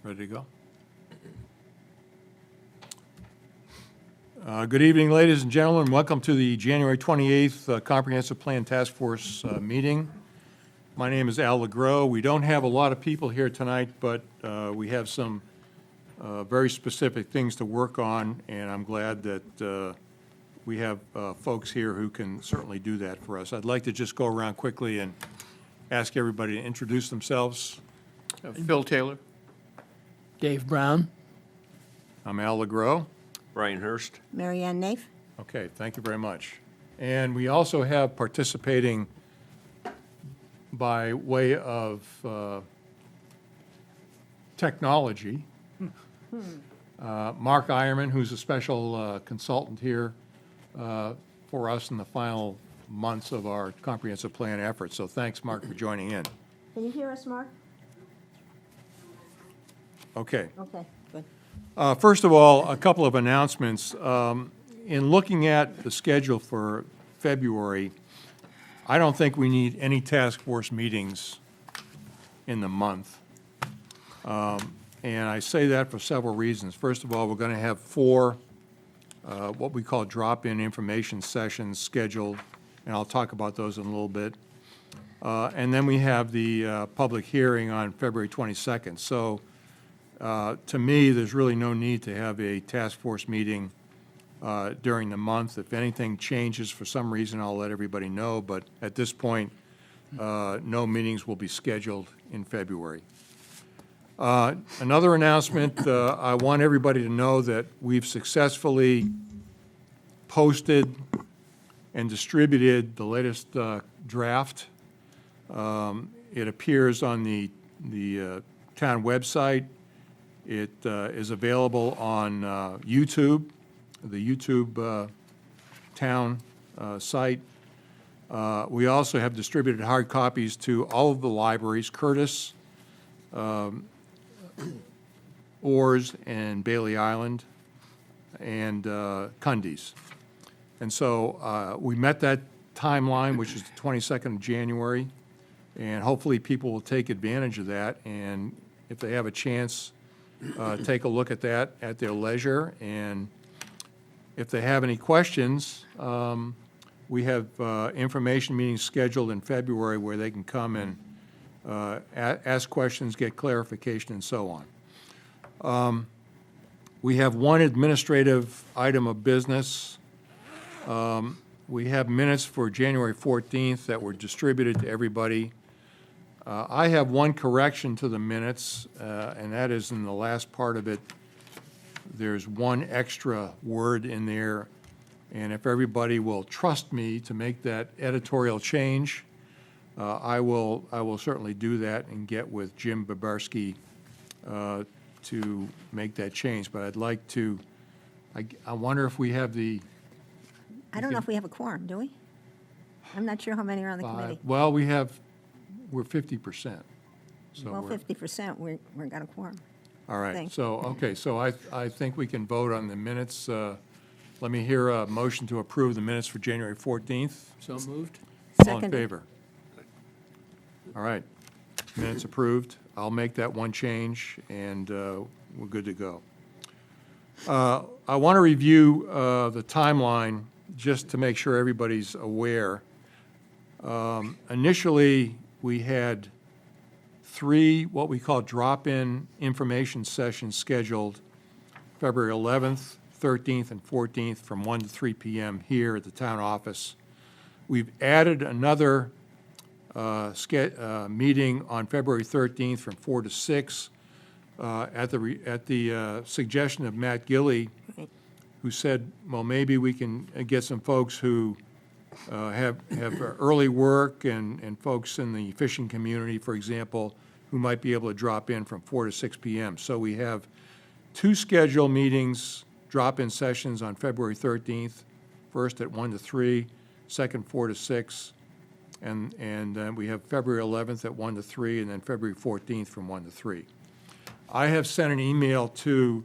Ready to go? Good evening, ladies and gentlemen. Welcome to the January 28th Comprehensive Plan Task Force meeting. My name is Al LeGros. We don't have a lot of people here tonight, but we have some very specific things to work on, and I'm glad that we have folks here who can certainly do that for us. I'd like to just go around quickly and ask everybody to introduce themselves. Bill Taylor. Dave Brown. I'm Al LeGros. Brian Hurst. Mary Ann Naif. Okay, thank you very much. And we also have participating by way of technology, Mark Eierman, who's a special consultant here for us in the final months of our comprehensive plan effort. So thanks, Mark, for joining in. Can you hear us, Mark? Okay. Okay, good. First of all, a couple of announcements. In looking at the schedule for February, I don't think we need any task force meetings in the month. And I say that for several reasons. First of all, we're going to have 4 what we call drop-in information sessions scheduled, and I'll talk about those in a little bit. And then we have the public hearing on February 22nd. So to me, there's really no need to have a task force meeting during the month. If anything changes for some reason, I'll let everybody know, but at this point, no meetings will be scheduled in February. Another announcement, I want everybody to know that we've successfully posted and distributed the latest draft. It appears on the town website. It is available on YouTube, the YouTube town site. We also have distributed hard copies to all of the libraries, Curtis, Orrs, and Bailey Island, and Cundies. And so we met that timeline, which is the 22nd of January, and hopefully people will take advantage of that. And if they have a chance, take a look at that at their leisure. And if they have any questions, we have information meetings scheduled in February where they can come and ask questions, get clarification, and so on. We have one administrative item of business. We have minutes for January 14th that were distributed to everybody. I have one correction to the minutes, and that is in the last part of it. There's one extra word in there, and if everybody will trust me to make that editorial change, I will certainly do that and get with Jim Babarski to make that change. But I'd like to, I wonder if we have the... I don't know if we have a quorum, do we? I'm not sure how many are on the committee. Well, we're 50%. So Well, we're- 50%, we've got a quorum. All right, Thanks. so, okay, so I think we can vote on the minutes. Let me hear a motion to approve the minutes for January 14th. So moved. All in Seconded. favor? All right, minutes approved. I'll make that one change, and we're good to go. I want to review the timeline just to make sure everybody's aware. Initially, we had 3 what we call drop-in information sessions scheduled February 11th, 13th, and 14th from 1 to 3 p.m. here at the town office. We've added another meeting on February 13th from 4 to 6 at the suggestion of Matt Gilley, who said, well, maybe we can get some folks who have early work and folks in the fishing community, for example, who might be able to drop in from 4 to 6 p.m. So we have 2 scheduled meetings, drop-in sessions on February 13th, first at 1 to 3, second 4 to 6, and then we have February 11th at 1 to 3, and then February 14th from 1 to 3. I have sent an email to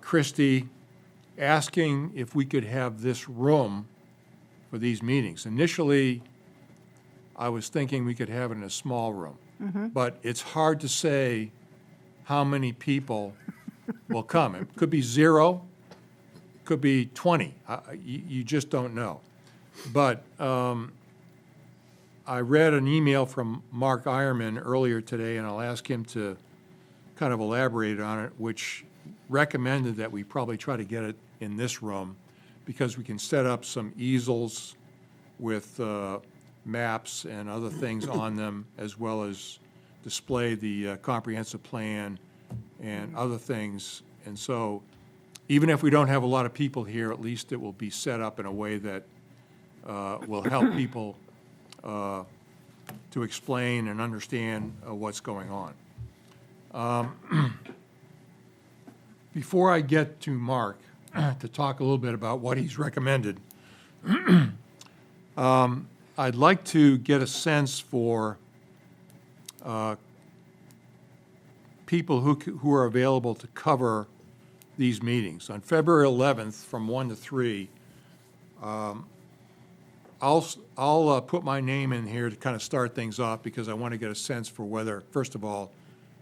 Christie asking if we could have this room for these meetings. Initially, I was thinking we could have it in a small room, but it's hard to say how many people will come. It could be 0, could be 20. You just don't know. But I read an email from Mark Ironman earlier today, and I'll ask him to kind of elaborate on it, which recommended that we probably try to get it in this room because we can set up some easels with maps and other things on them, as well as display the comprehensive plan and other things. And so even if we don't have a lot of people here, at least it will be set up in a way that will help people to explain and understand what's going on. Before I get to Mark, to talk a little bit about what he's recommended, I'd like to get a sense for people who are available to cover these meetings. On February 11th, from 1 to 3, I'll put my name in here to kind of start things off because I want to get a sense for whether, first of all,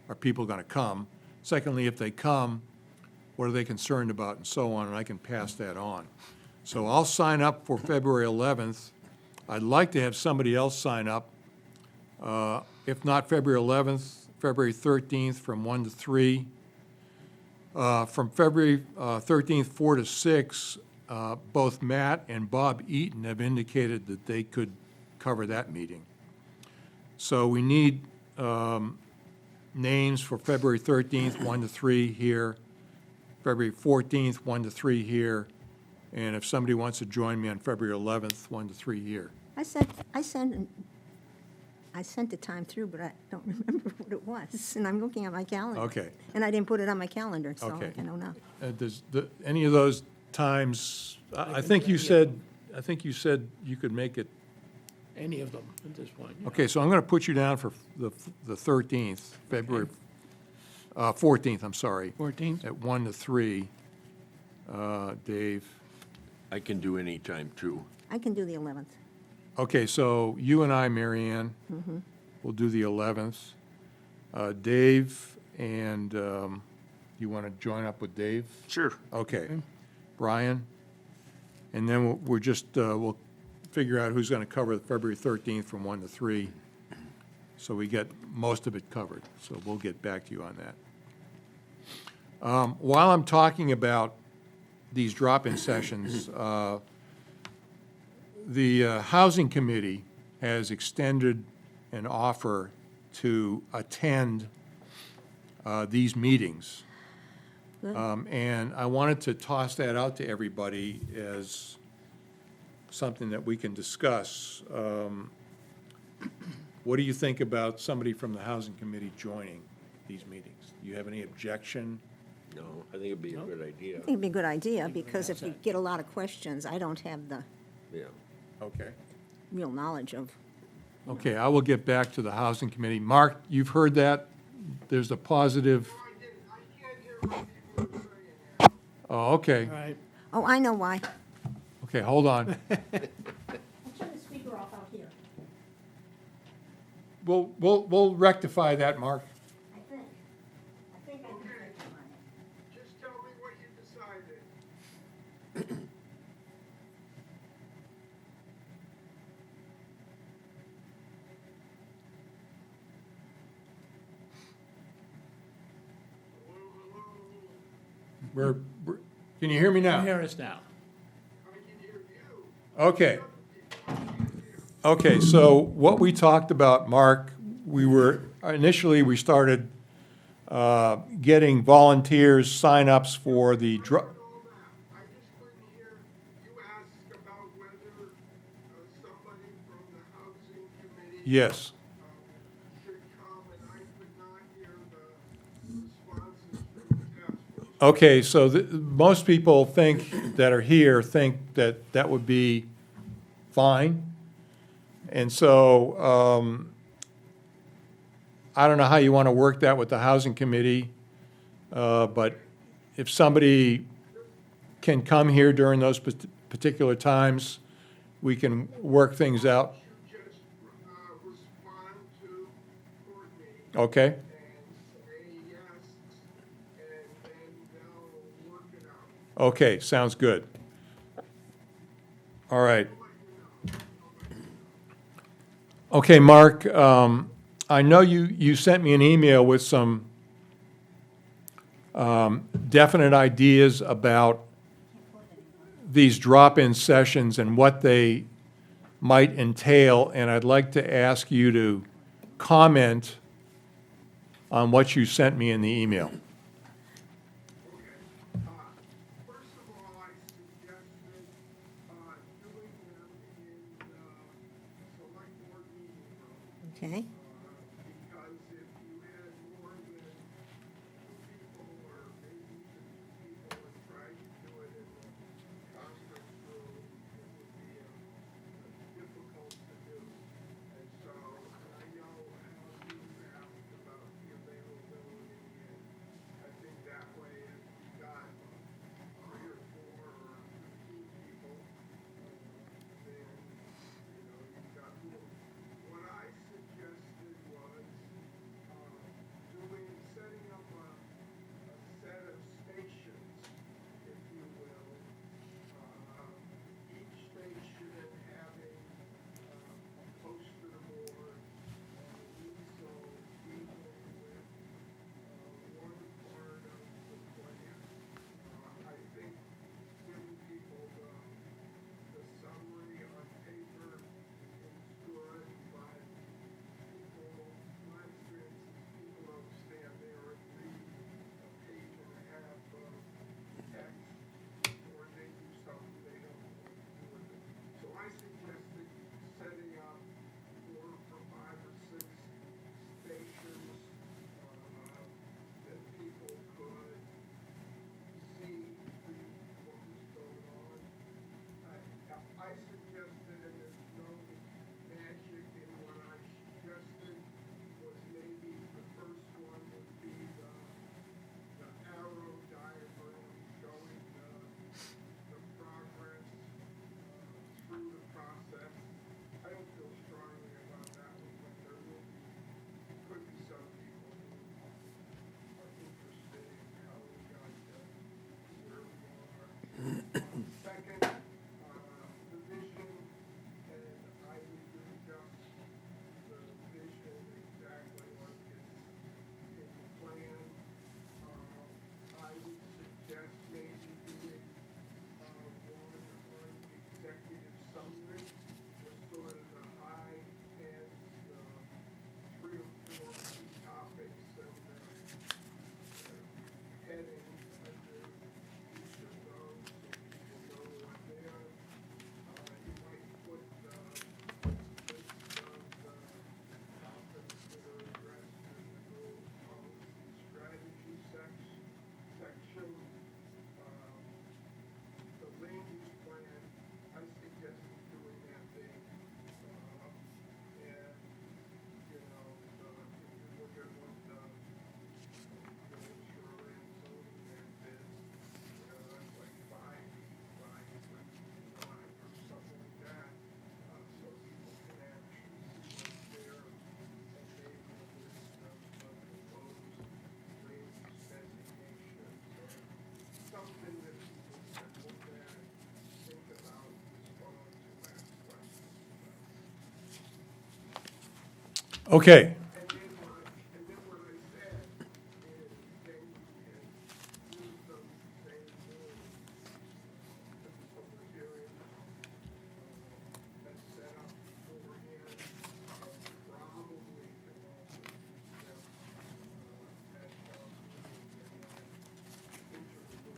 are people going to come? Secondly, if they come, what are they concerned about, and so on, and I can pass that on. So I'll sign up for February 11th. I'd like to have somebody else sign up. If not February 11th, February 13th from 1 to 3. From February 13th, 4 to 6, both Matt and Bob Eaton have indicated that they could cover that meeting. So we need names for February 13th, 1 to 3 here, February 14th, 1 to 3 here, and if somebody wants to join me on February 11th, 1 to 3 here. I sent the time through, but I don't remember what it was, and I'm looking at my calendar. Okay. And I didn't put it on my calendar, so Okay. I don't know. Does any of those times, I think you said you could make it. Any of them at this point. you know. Okay, so I'm going to put you down for the 13th, February 14th, I'm sorry. 14th? At 1 to 3. Dave. I can do any time, too. I can do the 11th. Okay, so you and I, Mary Ann, will do the 11th. Dave and, you want to join up with Dave? Sure. Okay. Brian? And then we're just, we'll figure out who's going to cover February 13th from 1 to 3, so we get most of it covered. So we'll get back to you on that. While I'm talking about these drop-in sessions, the Housing Committee has extended an offer to attend these meetings. Good. And I wanted to toss that out to everybody as something that we can discuss. What do you think about somebody from the Housing Committee joining these meetings? Do you have any objection? No, I think it'd be a good idea. I think it'd be a good idea, because if you get a lot of questions, I don't have the Yeah. Okay. real knowledge of. Okay, I will get back to the Housing Committee. Mark, you've heard that? There's a positive. Oh, okay. All right. Oh, I know why. Okay, hold on. Turn the speaker off out here. We'll rectify that, Mark. I think I can rectify it. Just tell me what you decided. Can you hear me now? Hear us now. I can hear you. Okay. Okay, so what we talked about, Mark, initially we started getting volunteers, sign-ups for the, All that. I just couldn't hear you ask about whether somebody from the housing committee yes. should come, and I could not hear the responses from the task force. Okay, so most people that are here think that that would be fine. And so I don't know how you want to work that with the Housing Committee, but if somebody can come here during those particular times, we can work things out. You just respond to Courtney Okay? and say, yes, Okay, sounds good. All right. Okay, Mark, I know you sent me an email with some definite ideas about these drop-in sessions and what they might entail, and I'd like to ask you to comment on what you sent me in the email. First of all, I suggested, doing them in, select board meeting room. Okay, Because if you had more than two people or maybe even two people and tried to do it in the conference room, it would be difficult to do. And so, and I know how you asked about the availability, and I think that way if you got 3 or 4 or 2 people, then, you've got room. What I suggested was, setting up a set of stations, if you will. Each station having, a poster board, easel, even with, one part of the plan. I think giving people the summary on paper is good, but people, my experience is people don't stand there and read a page and a half of text, or they do something they don't want to do with it. So I suggested setting up 4 or 5 or 6 stations, that people could see, read what was going on. I suggested, and there's no magic in what I suggested, was maybe the first one would be the arrow diagram showing the progress through the process. I don't feel strongly about that one, but there will be, could be some people who are interested in how we got to where we are. Second, the vision, and I would do just the vision exactly like it's in the plan. I would suggest maybe doing, one on executive summary, was sort of the high and, 3 or 4 key topics and, heading under each of those, so people know what they are. You might put, list of the topics that are addressed in the goals, policy, strategy section. The land use plan, I suggested doing that big. And, if you look at what the shoreline zoning map is, that's like 5 feet by 25 or something like that. So people can actually see what's there, and maybe a list of proposed land use designations, or something that people can look at, think about, respond to, ask questions about. Okay, And then what I said is then you can use those same rules, the public hearing, that's set up beforehand, and probably can also use them, at town meeting and then interlude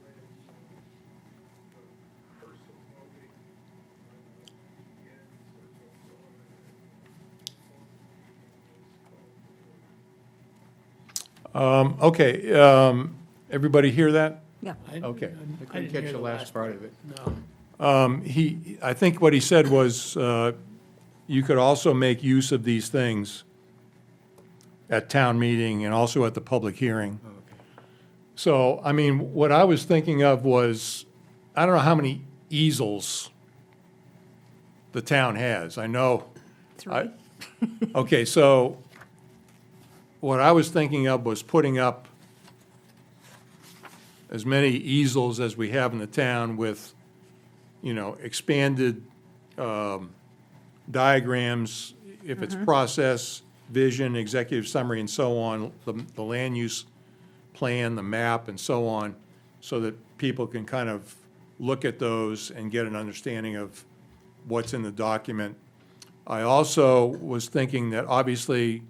when, the person voting, begins or goes on and okay, everybody hear that? yeah. Okay. I couldn't didn't catch hear the last part of it. No. I think what he said was, you could also make use of these things at town meeting and also at the public hearing. So, I mean, what I was thinking of was, I don't know how many easels the town has. I know. 3. Okay, so what I was thinking of was putting up as many easels as we have in the town with, expanded diagrams, if it's process, vision, executive summary, and so on, the land use plan, the map, and so on, so that people can kind of look at those and get an understanding of what's in the document. I also was thinking that obviously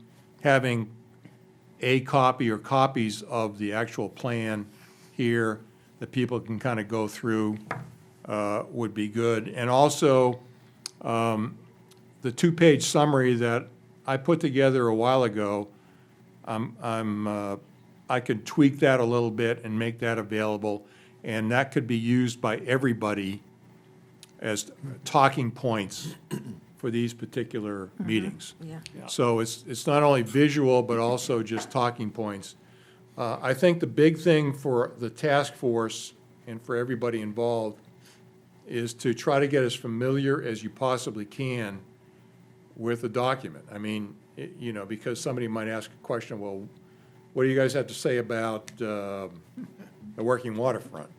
having a copy or copies of the actual plan here that people can kind of go through would be good. And also, the two-page summary that I put together a while ago, I could tweak that a little bit and make that available, and that could be used by everybody as talking points for these particular meetings. Yeah. So it's not only visual, but also just talking points. I think the big thing for the task force and for everybody involved is to try to get as familiar as you possibly can with the document. I mean, because somebody might ask a question, well, what do you guys have to say about the working waterfront?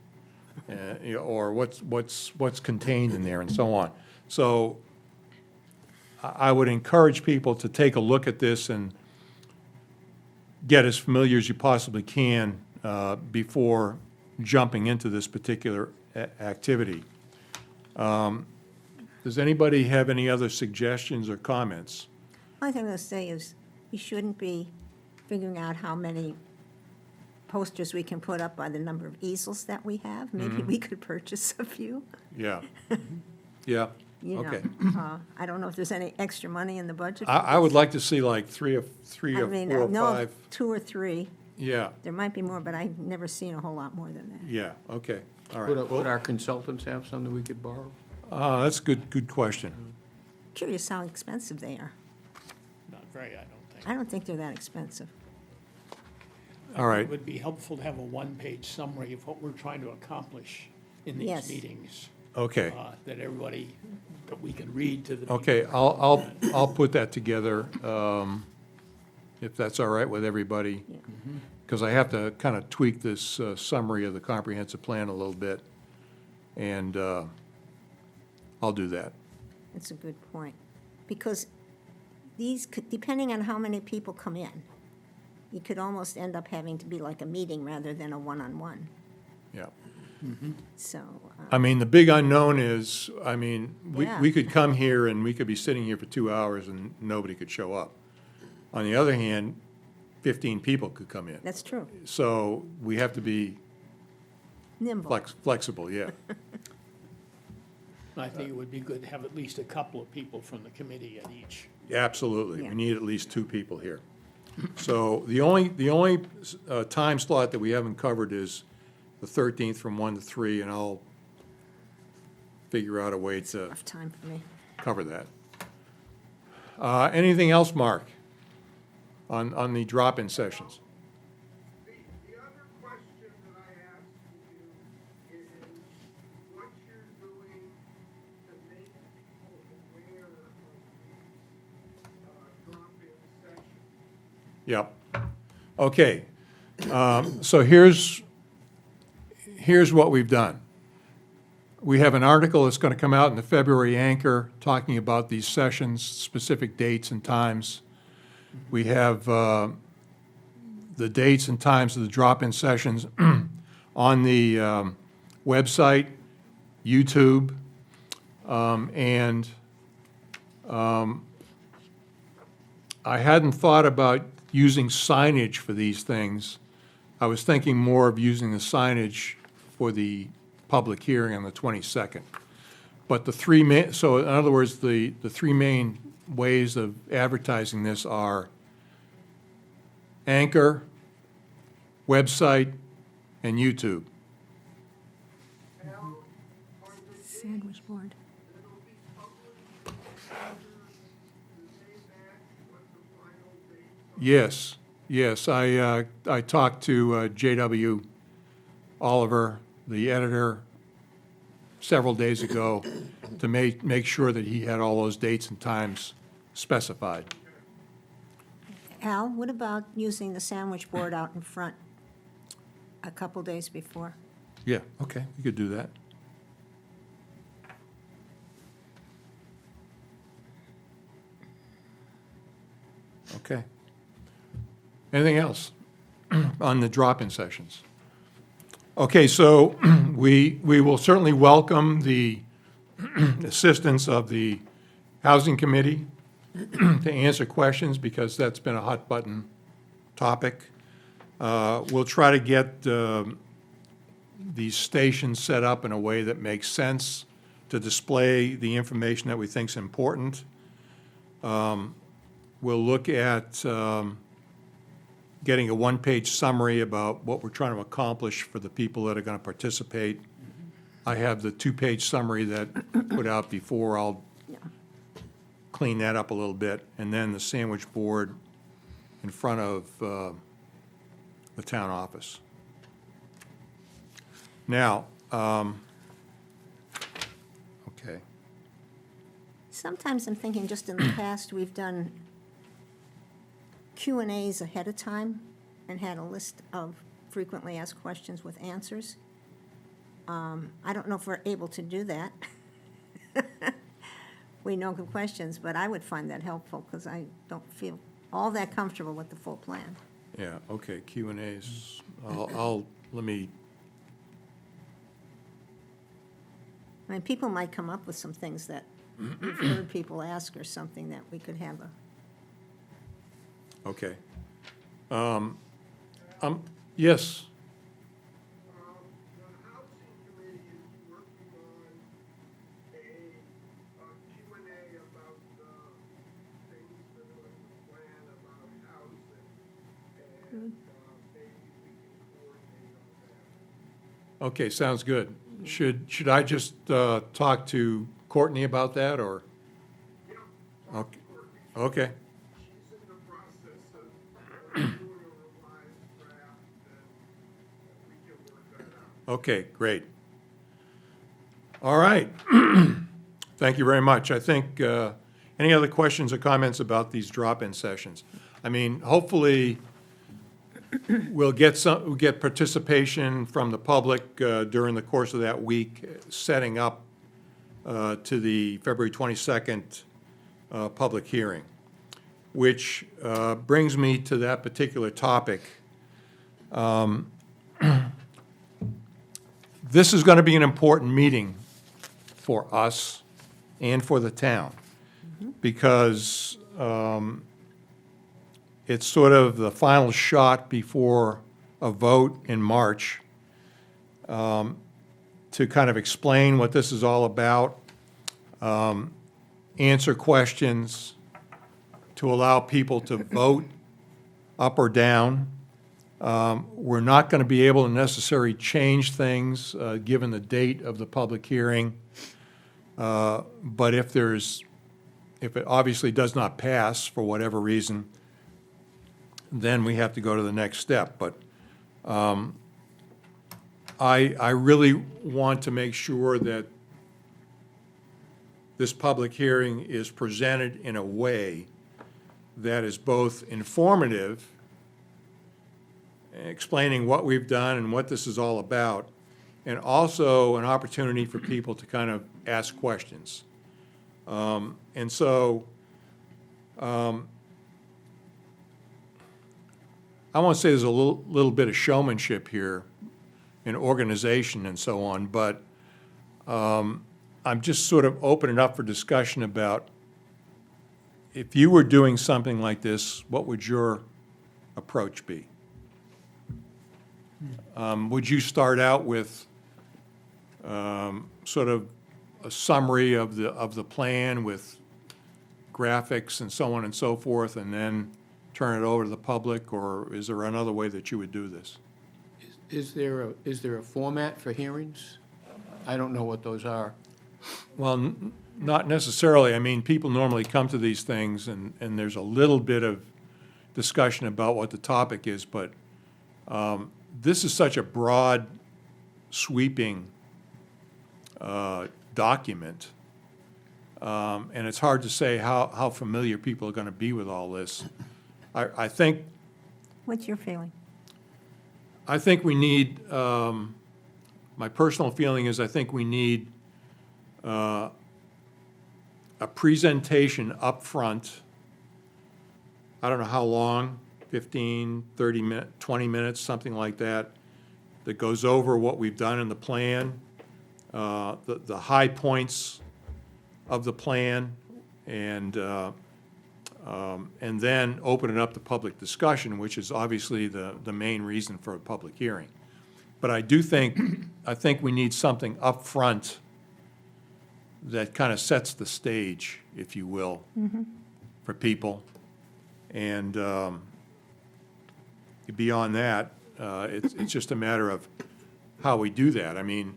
Or what's contained in there and so on. So I would encourage people to take a look at this and get as familiar as you possibly can before jumping into this particular activity. Does anybody have any other suggestions or comments? Only thing I'll say is, you shouldn't be figuring out how many posters we can put up by the number of easels that we have. Maybe we could purchase a few, Yeah. Yeah, you know. okay. I don't know if there's any extra money in the budget. I would like to see like three or I mean, four I or know of five. 2 or 3. Yeah, There might be more, but I've never seen a whole lot more than that. yeah, okay, all Would right. would our consultants have something we could borrow? That's a good question. Curious how expensive they are. Not very, I don't think. I don't think they're that expensive. All right. It would be helpful to have a one-page summary of what we're trying to accomplish in Yes. these meetings, Okay, that everybody, that we can read to the. okay, I'll put that together, if that's all right with everybody. Because I have to kind of tweak this summary of the comprehensive plan a little bit, and I'll do that. That's a good point. Because these, depending on how many people come in, you could almost end up having to be like a meeting rather than a one-on-one. Yeah. So, I mean, the big unknown is, I mean, Yeah. we could come here and we could be sitting here for 2 hours and nobody could show up. On the other hand, 15 people could come in. that's true. So we have to be Nimble. flexible, yeah. I think it would be good to have at least a couple of people from the committee at each. Absolutely. Yeah. We need at least 2 people here. So the only time slot that we haven't covered is the 13th from 1 to 3, and I'll figure out a way to Rough time for me. cover that. Anything else, Mark, on the drop-in sessions? The other question that I asked you is what you're doing to make people aware of these drop-in sessions. Yep. Okay. So here's what we've done. We have an article that's going to come out in the February Anchor talking about these sessions, specific dates and times. We have the dates and times of the drop-in sessions on the website, YouTube, and I hadn't thought about using signage for these things. I was thinking more of using the signage for the public hearing on the 22nd. But the three main, so in other words, the three main ways of advertising this are Anchor, website, and YouTube. Now, are the dates Sandwich board. that'll be published under the same batch what the final dates are? Yes, yes, I talked to J.W. Oliver, the editor, several days ago to make sure that he had all those dates and times specified. Al, what about using the sandwich board out in front? a couple days before. Yeah, okay, we could do that. Okay. Anything else on the drop-in sessions? Okay, so we will certainly welcome the assistance of the Housing Committee to answer questions, because that's been a hot-button topic. We'll try to get these stations set up in a way that makes sense to display the information that we think is important. We'll look at getting a one-page summary about what we're trying to accomplish for the people that are going to participate. I have the two-page summary that I put out before. I'll clean that up a little bit. And then the sandwich board in front of the town office. Now, okay. Sometimes I'm thinking, just in the past, we've done Q&As ahead of time and had a list of frequently asked questions with answers. I don't know if we're able to do that. We know the questions, but I would find that helpful, because I don't feel all that comfortable with the full plan. Yeah, okay, Q and As. Let me, I mean, people might come up with some things that we've heard people ask, or something that we could have a, okay. Yes, The housing committee is working on a Q&A about the things that are in the plan about housing, and maybe we can coordinate on that. okay, sounds good. Should I just talk to Courtney about that, or? Yeah, Okay. Okay, she's in the process of doing a revised draft, and we can work that out. okay, great. All right. Thank you very much. I think, any other questions or comments about these drop-in sessions? I mean, hopefully, we'll get participation from the public during the course of that week, setting up to the February 22nd public hearing, which brings me to that particular topic. This is going to be an important meeting for us and for the town, because it's sort of the final shot before a vote in March to kind of explain what this is all about, answer questions, to allow people to vote up or down. We're not going to be able to necessarily change things given the date of the public hearing. But if it obviously does not pass for whatever reason, then we have to go to the next step. But I really want to make sure that this public hearing is presented in a way that is both informative, explaining what we've done and what this is all about, and also an opportunity for people to kind of ask questions. And so, I want to say there's a little bit of showmanship here and organization and so on, but I'm just sort of opening up for discussion about, if you were doing something like this, what would your approach be? Would you start out with sort of a summary of the plan with graphics and so on and so forth, and then turn it over to the public, or is there another way that you would do this? Is there a format for hearings? I don't know what those are. Well, not necessarily. I mean, people normally come to these things, and there's a little bit of discussion about what the topic is, but this is such a broad, sweeping document, and it's hard to say how familiar people are going to be with all this. I think what's your feeling? I think we need, my personal feeling is I think we need a presentation up front. I don't know how long, 15, 30 minutes, 20 minutes, something like that, that goes over what we've done in the plan, the high points of the plan, and then open it up to public discussion, which is obviously the main reason for a public hearing. But I do think, I think we need something up front that kind of sets the stage, if you will, for people. And beyond that, it's just a matter of how we do that. I mean,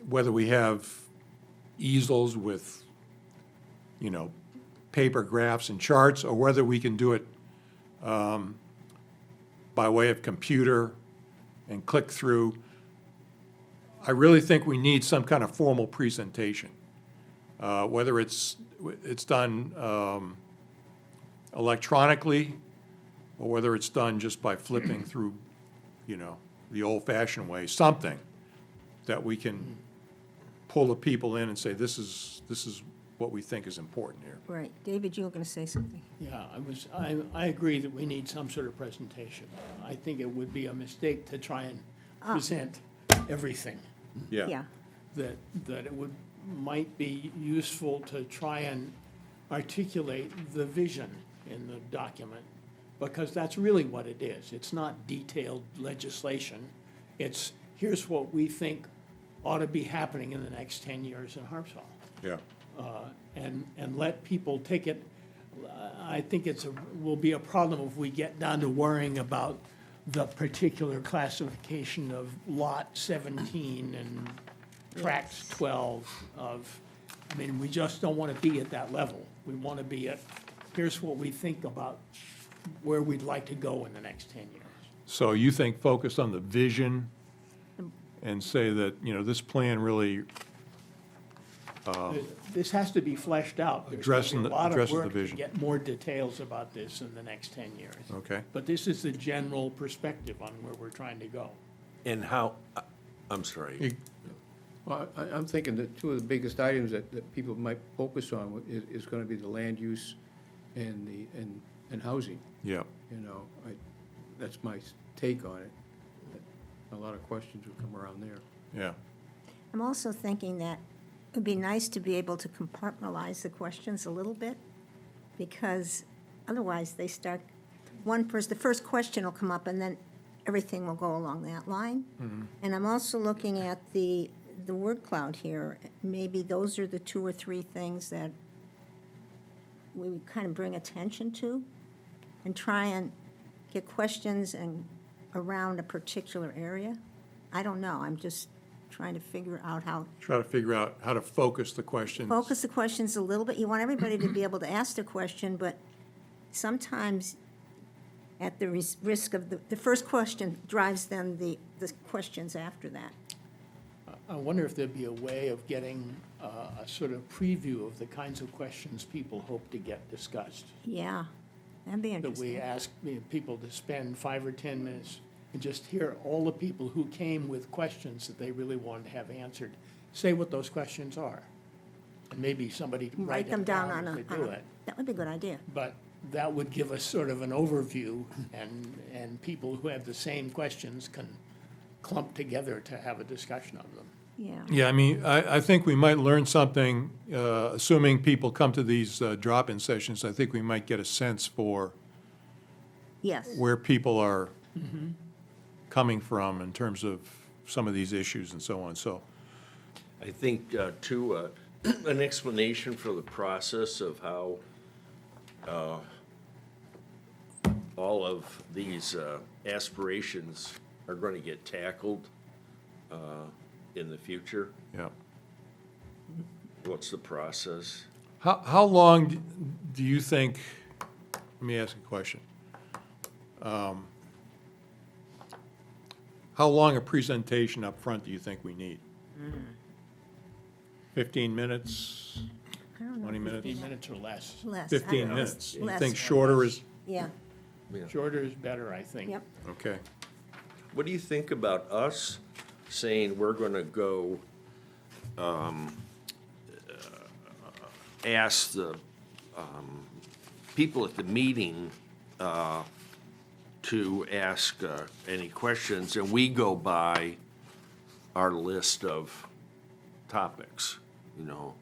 whether we have easels with, you know, paper graphs and charts, or whether we can do it by way of computer and click through. I really think we need some kind of formal presentation, whether it's done electronically, or whether it's done just by flipping through, you know, the old-fashioned way, something that we can pull the people in and say, this is what we think is important here. Right. David, you were going to say something. Yeah, I agree that we need some sort of presentation. I think it would be a mistake to try and present everything. Yeah. That it might be useful to try and articulate the vision in the document, because that's really what it is. It's not detailed legislation. It's, here's what we think ought to be happening in the next 10 years in Harpswell. Yeah. And let people take it. I think will be a problem if we get down to worrying about the particular classification of lot 17 and tracts 12 of, I mean, we just don't want to be at that level. We want to be at, here's what we think about where we'd like to go in the next 10 years. So you think focus on the vision and say that, you know, this plan really This has to be fleshed out. There's Addressing gonna be the- a lot of addresses the work to vision. get more details about this in the next 10 years. Okay. But this is the general perspective on where we're trying to go. And how, I'm sorry. Well, I'm thinking that two of the biggest items that people might focus on is gonna be the land use and housing, Yeah. you know. That's my take on it. A lot of questions will come around there. Yeah. I'm also thinking that it would be nice to be able to compartmentalize the questions a little bit, because otherwise they start, the first question will come up, and then everything will go along that line. And I'm also looking at the word cloud here. Maybe those are the 2 or 3 things that we would kind of bring attention to, and try and get questions and around a particular area. I don't know, I'm just trying to figure out how, Try to figure out how to focus the questions. focus the questions a little bit. You want everybody to be able to ask the question, but sometimes at the risk of, the first question drives then the questions after that. I wonder if there'd be a way of getting a sort of preview of the kinds of questions people hope to get discussed. Yeah, that'd be That we interesting. ask people to spend 5 or 10 minutes and just hear all the people who came with questions that they really wanted to have answered, say what those questions are. And maybe somebody Write them down on if a, they do it. that would be a good idea. But that would give us sort of an overview, and people who have the same questions can clump together to have a discussion of them. Yeah, Yeah, I mean, I think we might learn something, assuming people come to these drop-in sessions. I think we might get a sense for yes. where people are coming from in terms of some of these issues and so on, so. I think, too, an explanation for the process of how all of these aspirations are going to get tackled in the future. Yeah. What's the process? How long do you think, let me ask a question. How long a presentation up front do you think we need? 15 minutes, I don't know. 20 minutes? 15 minutes or less. Less. I 15 don't know. minutes. You Less. think shorter is, Yeah, Shorter is better, I think. Yep. Okay. What do you think about us saying we're gonna go, ask the, people at the meeting, to ask, any questions, and we go by our list of topics, you know?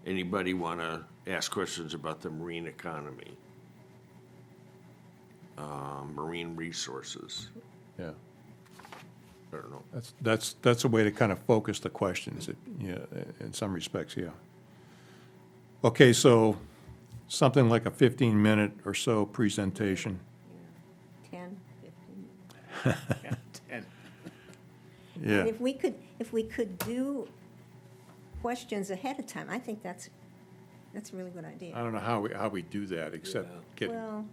Anybody wanna ask questions about the marine economy? Marine resources, Yeah. I don't know. That's a way to kind of focus the questions, yeah, in some respects, yeah. Okay, so something like a 15-minute or so presentation. 10, 15. And Yeah, And if we could do questions ahead of time, I think that's a really good I idea. don't know how we do that, except get, Well,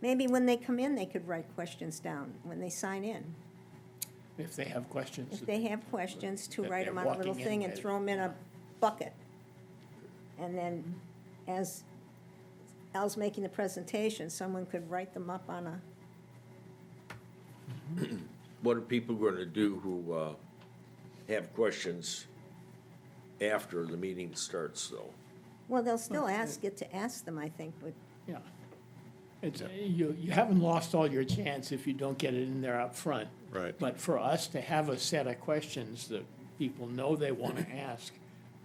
maybe when they come in, they could write questions down when they sign in. if they have questions. If they have questions, to That write they're them on a little walking in thing and with. throw them in a bucket. And then, as Al's making the presentation, someone could write them up on a, What are people gonna do who, have questions after the meeting starts, though? well, they'll still get to ask them, I think, but Yeah. It's, you haven't lost all your chance if you don't get it in there up front. Right. But for us to have a set of questions that people know they want to ask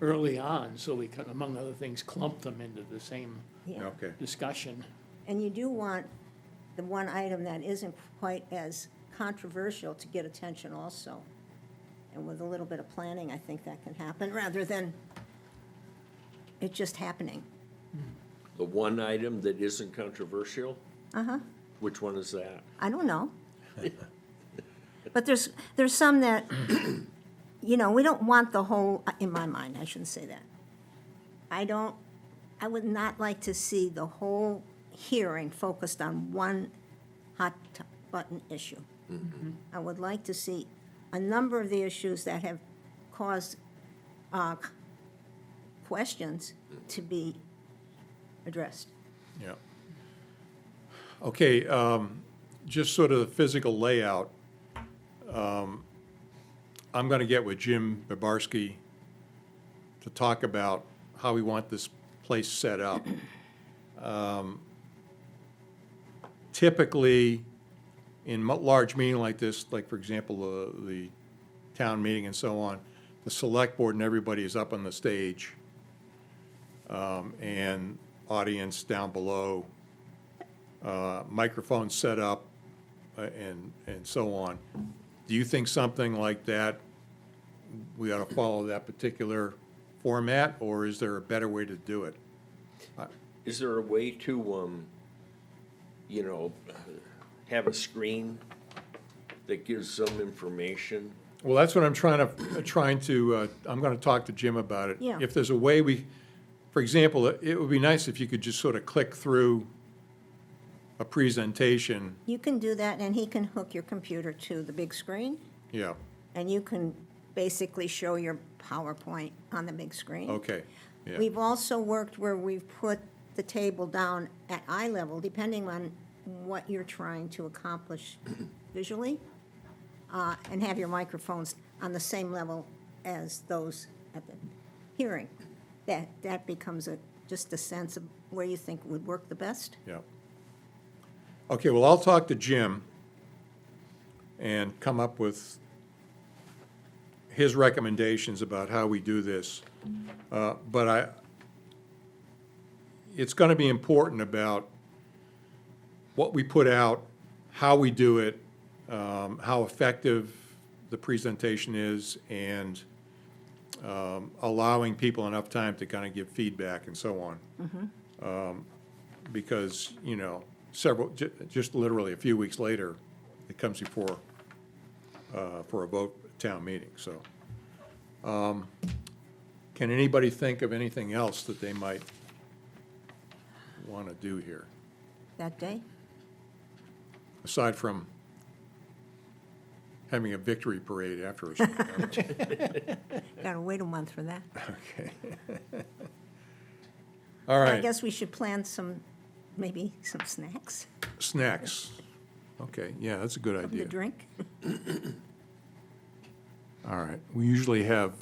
early on, so we can, among other things, clump them into the same yeah. okay, discussion. And you do want the one item that isn't quite as controversial to get attention also. And with a little bit of planning, I think that can happen, rather than it just happening. The one item that isn't controversial? Uh-huh. Which one is that? I don't know. But there's some that, you know, we don't want the whole, in my mind, I shouldn't say that. I would not like to see the whole hearing focused on one button issue. I would like to see a number of the issues that have caused questions to be addressed. yeah. Okay, just sort of the physical layout. I'm gonna get with Jim Babarski to talk about how we want this place set up. Typically, in large meeting like this, like for example, the town meeting and so on, the select board and everybody is up on the stage, and audience down below, microphones set up, and so on. Do you think something like that, we ought to follow that particular format, or is there a better way to do it? Is there a way to, you know, have a screen that gives some information? Well, that's what I'm trying to, I'm gonna talk to Jim about it. Yeah. If there's a way for example, it would be nice if you could just sort of click through a presentation, You can do that, and he can hook your computer to the big screen, yeah, and you can basically show your PowerPoint on the big screen. okay, yeah, We've also worked where we've put the table down at eye level, depending on what you're trying to accomplish visually, and have your microphones on the same level as those at the hearing. That becomes just a sense of where you think would work the best. yeah. Okay, well, I'll talk to Jim and come up with his recommendations about how we do this. But it's gonna be important about what we put out, how we do it, how effective the presentation is, and allowing people enough time to kind of give feedback and so on. Because, you know, just literally a few weeks later, it comes before, for a vote town meeting, so. Can anybody think of anything else that they might want to do here, That day? aside from having a victory parade afterwards? Gotta wait a month for that. Okay. All I right, guess we should plan some maybe some snacks, Snacks. Okay, yeah, that's a good something to idea. drink. All right. We usually have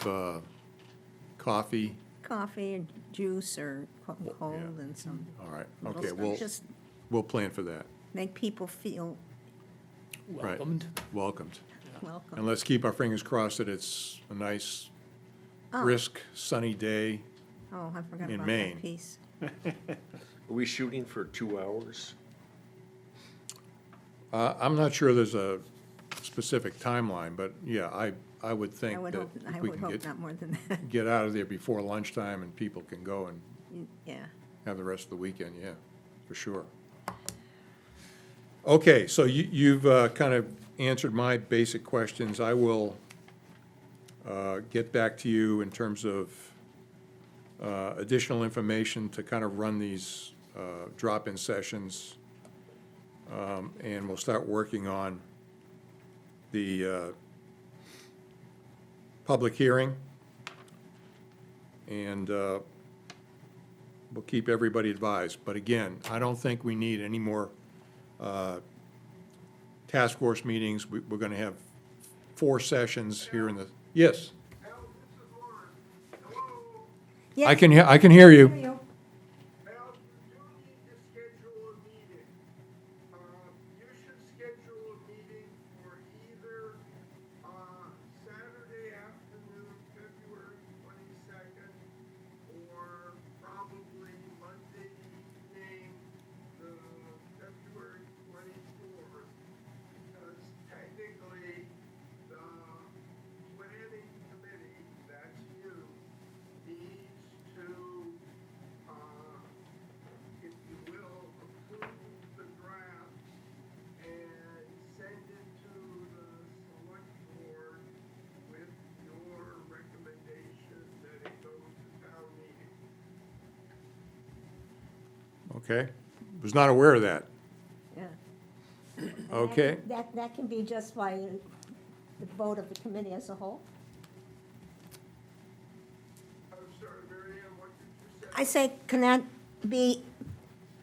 coffee. Coffee and juice or cold yeah. and some All right, little okay, stuff. Just we'll plan for that. make people feel Right. Welcomed. Welcomed. welcome. And let's keep our fingers crossed that it's a nice, Oh. brisk, sunny day. Oh, I forgot in about Maine. that piece. Are we shooting for 2 hours? I'm not sure there's a specific timeline, but yeah, I would I think would that hope, I if we would can hope not more than that. get out of there before lunchtime and people can go and Yeah. have the rest of the weekend, yeah, for sure. Okay, so you've kind of answered my basic questions. I will get back to you in terms of additional information to kind of run these drop-in sessions. And we'll start working on the public hearing. And we'll keep everybody advised. But again, I don't think we need any more task force meetings. We're going to have 4 sessions here in the, yes, Al, this is Lauren. Hello? I can hear you. Hear you. Al, you do need to schedule a meeting. You should schedule a meeting for either, Saturday afternoon, February 22nd, or probably Monday evening, the February 24th. Because technically, the planning committee, that's you, needs to, if you will, approve the draft and send it to the select board with your recommendation that it goes to town meeting. Okay, was not aware of that. Yeah. Okay, That can be just by the vote of the committee as a whole? I'm sorry, Mary Ann, what did you say? I say, can that be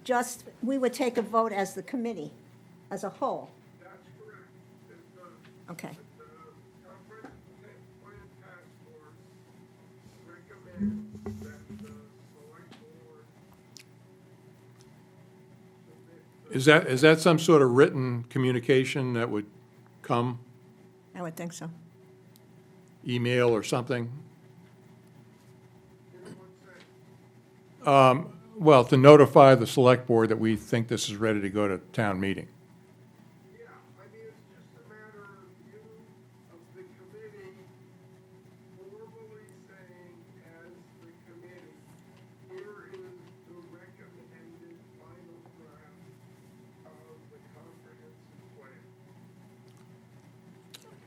just, we would take a vote as the committee, as a whole? That's correct. If the Okay. The comprehensive plan task force recommends that the select board submit is that some sort of written communication that would come, I would think so. email or something? in one sense. Well, to notify the select board that we think this is ready to go to town meeting. Yeah, I mean, it's just a matter of you, of the committee, formally saying as the committee, here is the recommended final draft of the comprehensive plan.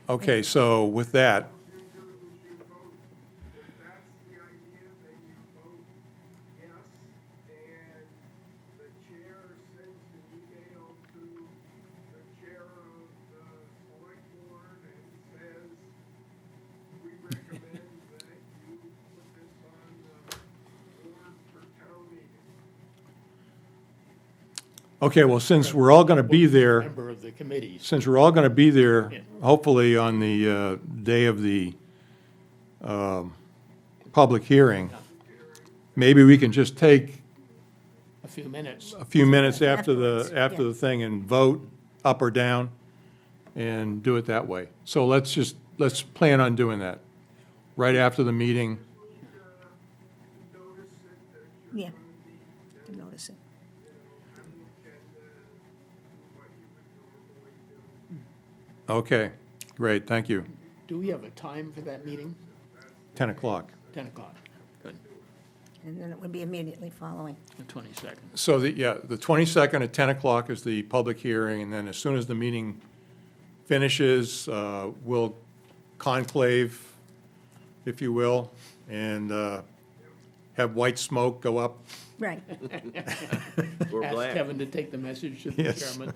Okay, so with that, You do is you vote, if that's the idea, then you vote yes, and the chair sends an email to the chair of the select board and says, we recommend that you put this on the board for town meeting. okay, well, since we're all going to be there, Member of the committees. since we're all going to be there, Yeah. hopefully on the day of the public hearing, maybe we can just take A few minutes. a few minutes Afterwards, after yeah. the thing and vote up or down and do it that way. So let's plan on doing that, right after the meeting. Notice it that you're Yeah. going to be, To notice it. have the agenda, do what you would normally do. Okay, great, thank you. Do we have a time for that meeting? 10 o'clock. 10 o'clock. Good. And then it would be immediately following. The 22nd. So the 22nd at 10 o'clock is the public hearing, and then as soon as the meeting finishes, we'll conclave, if you will, and have white smoke go up. Right. We're Ask glad. Kevin to take the message to the Yes. chairman.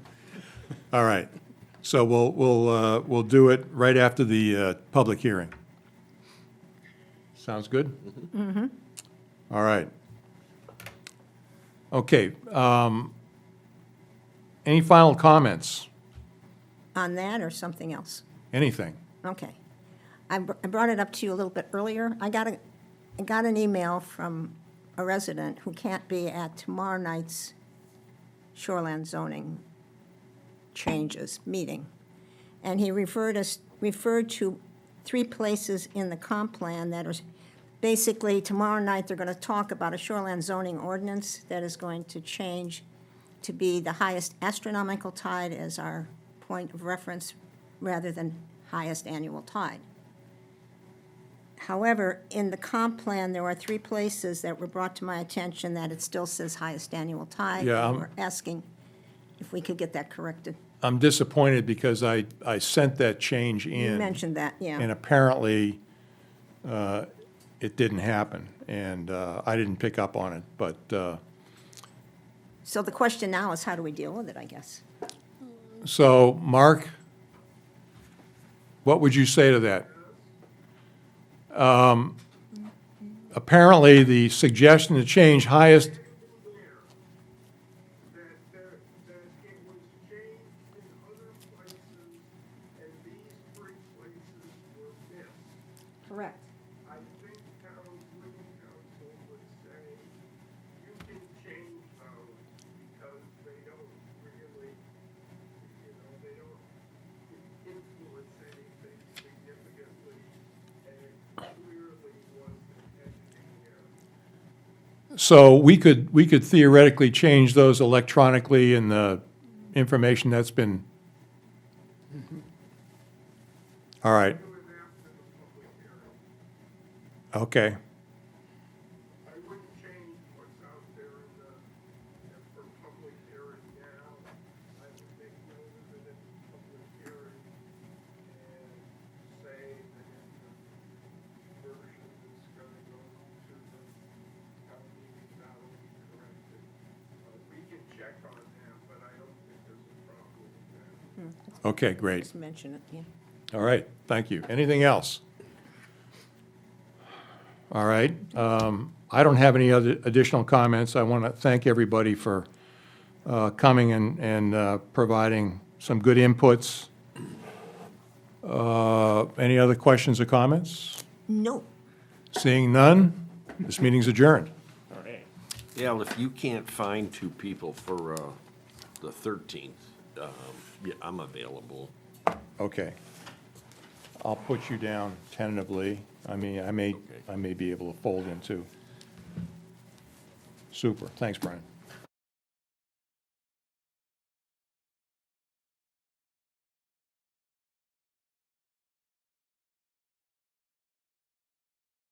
All right. So we'll do it right after the public hearing. Sounds good? Mm-hmm. All right. Okay, Any final comments? On that or something else? Anything? Okay. I brought it up to you a little bit earlier. I got an email from a resident who can't be at tomorrow night's shoreland zoning changes meeting. And he referred to 3 places in the comp plan that are, basically, tomorrow night, they're gonna talk about a shoreland zoning ordinance that is going to change to be the highest astronomical tide as our point of reference, rather than highest annual tide. However, in the comp plan, there are 3 places that were brought to my attention that it still says highest annual tide. Yeah, And we're asking if we could get that corrected. I'm disappointed because I sent that change You in. mentioned that, And yeah. apparently, it didn't happen, and I didn't pick up on it, but, So the question now is, how do we deal with it, I guess? so, Mark, what would you say to that? Apparently, the suggestion to change highest, that it was changed in other places, and these 3 places were missed. Correct. I think legal counsel would say you can change those because they don't really, they don't influence anything significantly, and it clearly wasn't editing error. so we could theoretically change those electronically in the information that's been. All right, Do it after the public hearing. okay. I wouldn't change what's out there for public hearing now. I would make note of it at the public hearing and say that in the version that's gonna go to the town meeting, that'll be corrected. We can check on that, but I don't think there's a problem with that. Okay, great. Just mention it, yeah. All right, thank you. Anything else? All right, I don't have any other additional comments. I want to thank everybody for coming and providing some good inputs. Any other questions or comments? No. Seeing none, this meeting's adjourned. Al, if you can't find 2 people for the 13th, yeah, I'm available. Okay. I'll put you down tentatively. I may be able to fold in too. Super, thanks, Brian.